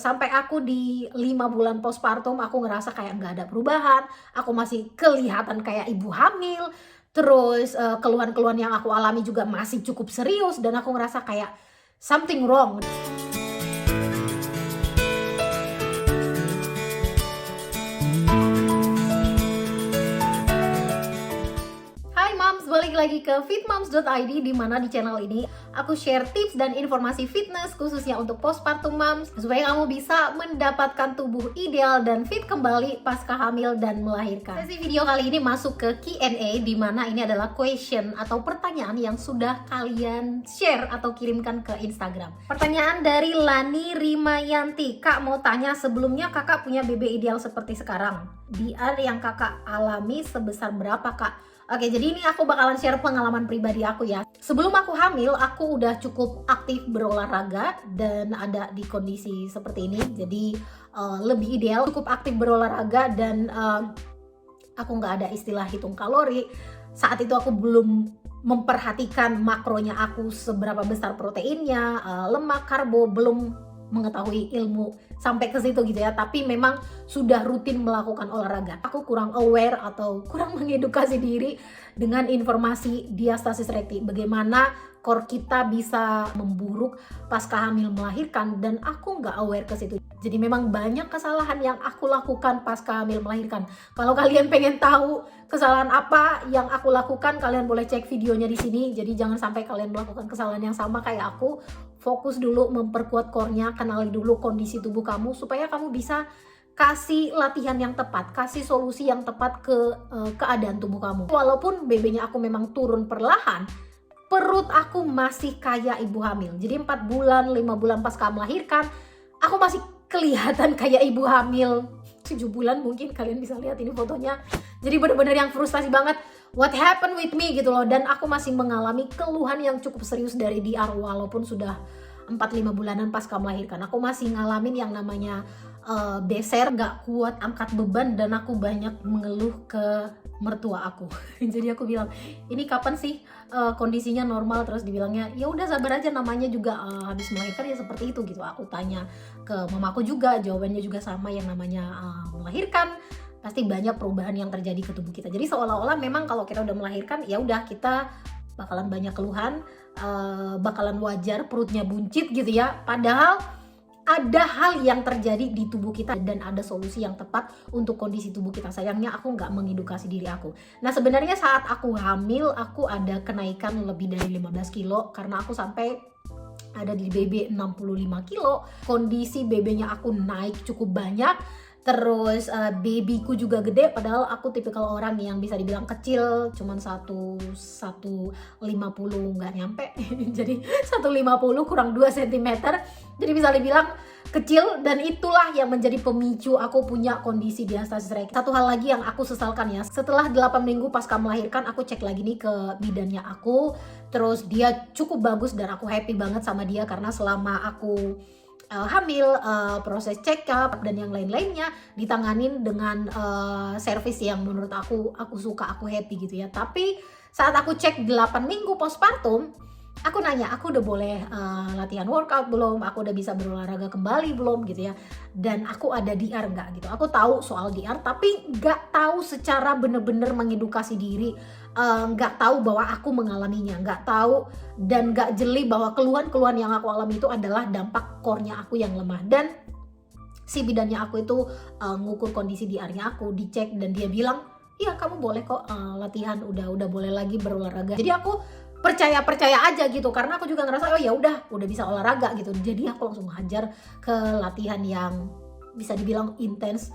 sampai aku di 5 bulan postpartum aku ngerasa kayak nggak ada perubahan, aku masih kelihatan kayak ibu hamil, terus keluhan-keluhan yang aku alami juga masih cukup serius dan aku ngerasa kayak something wrong. Hai Moms, balik lagi ke fitmoms.id, di mana di channel ini aku share tips dan informasi fitness khususnya untuk postpartum moms supaya kamu bisa mendapatkan tubuh ideal dan fit kembali pasca hamil dan melahirkan. Sesi video kali ini masuk ke Q&A, di mana ini adalah question atau pertanyaan yang sudah kalian share atau kirimkan ke Instagram. Pertanyaan dari Lani Rimayanti. Kak mau tanya, sebelumnya kakak punya BB ideal seperti sekarang. DR yang kakak alami sebesar berapa kak? Oke, jadi ini aku bakalan share pengalaman pribadi aku ya. Sebelum aku hamil, aku udah cukup aktif berolahraga dan ada di kondisi seperti ini. Jadi lebih ideal, cukup aktif berolahraga dan aku nggak ada istilah hitung kalori. Saat itu aku belum memperhatikan makronya aku, seberapa besar proteinnya, lemak, karbo, belum mengetahui ilmu sampai ke situ gitu ya, tapi memang sudah rutin melakukan olahraga. Aku kurang aware atau kurang mengedukasi diri dengan informasi diastasis rekti, bagaimana core kita bisa memburuk pasca hamil melahirkan, dan aku nggak aware ke situ. Jadi memang banyak kesalahan yang aku lakukan pasca hamil melahirkan. Kalau kalian pengen tahu kesalahan apa yang aku lakukan, kalian boleh cek videonya di sini. Jadi jangan sampai kalian melakukan kesalahan yang sama kayak aku. Fokus dulu memperkuat core-nya, kenali dulu kondisi tubuh kamu supaya kamu bisa kasih latihan yang tepat, kasih solusi yang tepat ke keadaan tubuh kamu. Walaupun BB-nya aku memang turun perlahan, perut aku masih kayak ibu hamil. Jadi 4 bulan, 5 bulan pasca melahirkan, aku masih kelihatan kayak ibu hamil 7 bulan, mungkin kalian bisa lihat ini fotonya. Jadi bener-bener yang frustasi banget, what happened with me gitu loh. Dan aku masih mengalami keluhan yang cukup serius dari DR walaupun sudah 4-5 bulanan pasca melahirkan. Aku masih ngalamin yang namanya beser, gak kuat angkat beban, dan aku banyak mengeluh ke mertua aku. Jadi aku bilang, ini kapan sih kondisinya normal? Terus dibilangnya, ya udah sabar aja, namanya juga habis melahirkan ya seperti itu gitu. Aku tanya ke mamaku juga, jawabannya juga sama, yang namanya melahirkan pasti banyak perubahan yang terjadi ke tubuh kita. Jadi seolah-olah memang kalau kita udah melahirkan ya udah kita bakalan banyak keluhan, bakalan wajar perutnya buncit gitu ya. Padahal ada hal yang terjadi di tubuh kita dan ada solusi yang tepat untuk kondisi tubuh kita. Sayangnya aku nggak mengedukasi diri aku. Nah sebenarnya saat aku hamil, aku ada kenaikan lebih dari 15 kilo karena aku sampai ada di BB 65 kilo. Kondisi BB-nya aku naik cukup banyak. Terus babyku juga gede, padahal aku tipikal orang yang bisa dibilang kecil, cuman 150 nggak nyampe. Jadi 150 kurang 2 cm. Jadi bisa dibilang kecil, dan itulah yang menjadi pemicu aku punya kondisi diastasis rekti. Satu hal lagi yang aku sesalkan ya, setelah 8 minggu pasca melahirkan aku cek lagi nih ke bidannya aku. Terus dia cukup bagus dan aku happy banget sama dia karena selama aku hamil, proses check up dan yang lain-lainnya ditanganin dengan service yang menurut aku suka, aku happy gitu ya. Tapi saat aku cek 8 minggu postpartum, aku nanya, aku udah boleh latihan workout belum? Aku udah bisa berolahraga kembali belum gitu ya? Dan aku ada DR nggak gitu? Aku tahu soal DR, tapi nggak tahu secara bener-bener mengedukasi diri, nggak tahu bahwa aku mengalaminya, nggak tahu dan nggak jeli bahwa keluhan-keluhan yang aku alami itu adalah dampak core-nya aku yang lemah. Dan si bidannya aku itu ngukur kondisi DR-nya aku, dicek, dan dia bilang, iya kamu boleh kok latihan, udah boleh lagi berolahraga. Jadi aku percaya aja gitu, karena aku juga ngerasa oh ya udah bisa olahraga gitu. Jadi aku langsung hajar ke latihan yang bisa dibilang intens,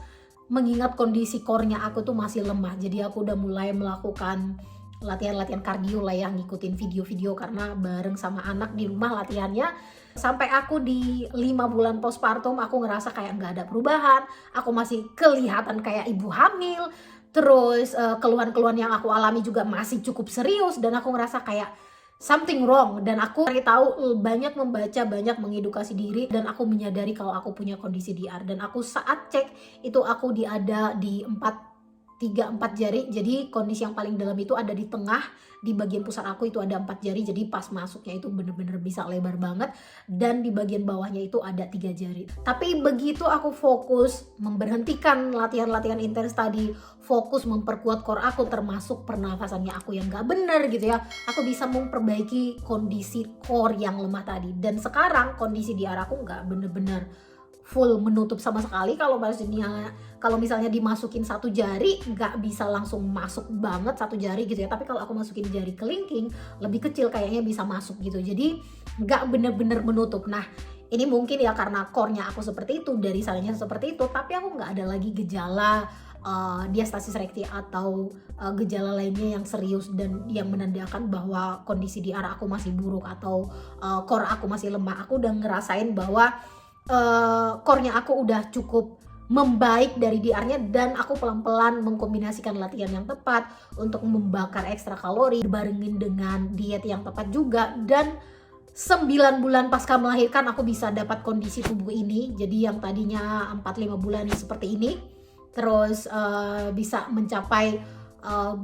mengingat kondisi core-nya aku tuh masih lemah. Jadi aku udah mulai melakukan latihan kardio lah ya, ngikutin video-video karena bareng sama anak di rumah latihannya. Sampai aku di 5 bulan postpartum aku ngerasa kayak nggak ada perubahan, aku masih kelihatan kayak ibu hamil. Terus keluhan-keluhan yang aku alami juga masih cukup serius dan aku ngerasa kayak something wrong. Dan aku cari tahu, banyak membaca, banyak mengedukasi diri, dan aku menyadari kalau aku punya kondisi DR. Dan aku saat cek itu aku ada di 4 3-4 jari, jadi kondisi yang paling dalam itu ada di tengah, di bagian pusat aku itu ada 4 jari, jadi pas masuknya itu bener-bener bisa lebar banget, dan di bagian bawahnya itu ada 3 jari. Tapi begitu aku fokus memberhentikan latihan-latihan intens tadi, fokus memperkuat core aku, termasuk pernafasannya aku yang gak bener gitu ya, aku bisa memperbaiki kondisi core yang lemah tadi. Dan sekarang kondisi di arah aku gak bener-bener full menutup sama sekali. Kalau misalnya dimasukin 1 jari nggak bisa langsung masuk banget 1 jari gitu ya, tapi kalau aku masukin jari kelingking lebih kecil kayaknya bisa masuk gitu, jadi nggak bener-bener menutup. Nah ini mungkin ya karena core-nya aku seperti itu, dari sananya seperti itu, tapi aku nggak ada lagi gejala diastasis rekti atau gejala lainnya yang serius dan yang menandakan bahwa kondisi di arah aku masih buruk atau core aku masih lemah. Aku udah ngerasain bahwa core-nya aku udah cukup membaik dari DR-nya, dan aku pelan-pelan mengkombinasikan latihan yang tepat untuk membakar ekstra kalori dibarengin dengan diet yang tepat juga. Dan 9 bulan pasca melahirkan aku bisa dapat kondisi tubuh ini, jadi yang tadinya 4-5 bulan seperti ini, terus bisa mencapai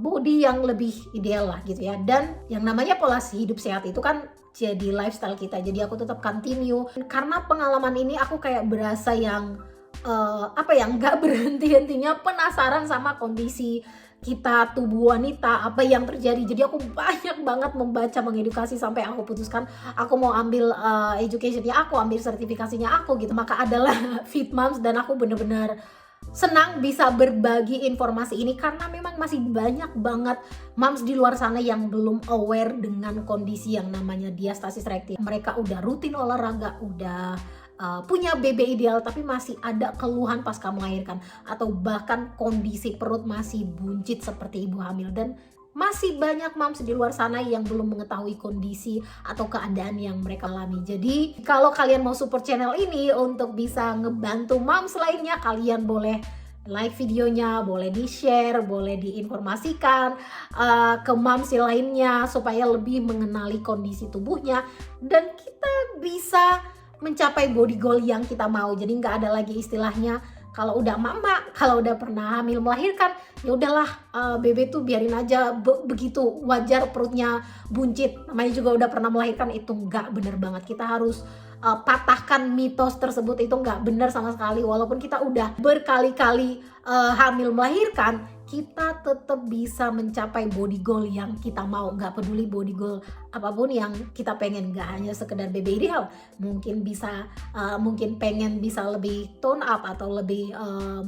body yang lebih ideal lah gitu ya. Dan yang namanya pola hidup sehat itu kan jadi lifestyle kita, jadi aku tetap continue. Karena pengalaman ini aku kayak berasa yang nggak berhenti-hentinya penasaran sama kondisi kita, tubuh wanita, apa yang terjadi. Jadi aku banyak banget membaca, mengedukasi, sampai aku putuskan aku mau ambil educationnya aku, ambil sertifikasinya aku gitu. Maka adalah Fit Moms, dan aku bener-bener senang bisa berbagi informasi ini karena memang masih banyak banget moms di luar sana yang belum aware dengan kondisi yang namanya diastasis rekti. Mereka udah rutin olahraga, udah punya BB ideal, tapi masih ada keluhan pasca melahirkan, atau bahkan kondisi perut masih buncit seperti ibu hamil. Dan masih banyak moms di luar sana yang belum mengetahui kondisi atau keadaan yang mereka alami. Jadi kalau kalian mau support channel ini untuk bisa ngebantu moms lainnya, kalian boleh like videonya, boleh di-share, boleh diinformasikan ke moms lainnya supaya lebih mengenali kondisi tubuhnya, dan kita bisa mencapai body goal yang kita mau. Jadi nggak ada lagi istilahnya kalau udah mama, kalau udah pernah hamil melahirkan, ya udahlah bebe tuh biarin aja begitu, wajar perutnya buncit, namanya juga udah pernah melahirkan. Itu nggak bener banget. Kita harus patahkan mitos tersebut, itu nggak bener sama sekali. Walaupun kita udah berkali-kali hamil melahirkan, kita tetap bisa mencapai body goal yang kita mau. Nggak peduli body goal apapun yang kita pengen, nggak hanya sekedar BB ideal, mungkin bisa mungkin pengen bisa lebih tone up atau lebih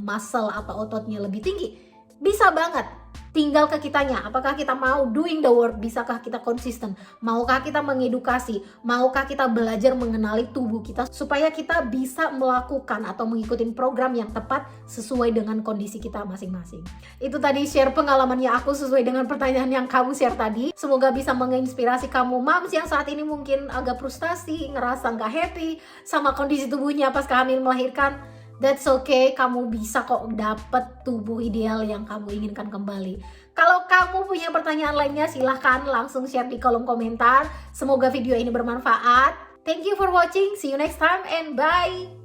muscle atau ototnya lebih tinggi, bisa banget. Tinggal ke kitanya, apakah kita mau doing the work, bisakah kita konsisten, maukah kita mengedukasi, maukah kita belajar mengenali tubuh kita supaya kita bisa melakukan atau mengikuti program yang tepat sesuai dengan kondisi kita masing-masing. Itu tadi share pengalamannya aku sesuai dengan pertanyaan yang kamu share tadi. Semoga bisa menginspirasi kamu moms yang saat ini mungkin agak frustasi, ngerasa nggak happy sama kondisi tubuhnya pas hamil melahirkan. That's okay, kamu bisa kok dapet tubuh ideal yang kamu inginkan kembali. Kalau kamu punya pertanyaan lainnya, silahkan langsung share di kolom komentar. Semoga video ini bermanfaat. Thank you for watching, see you next time and bye!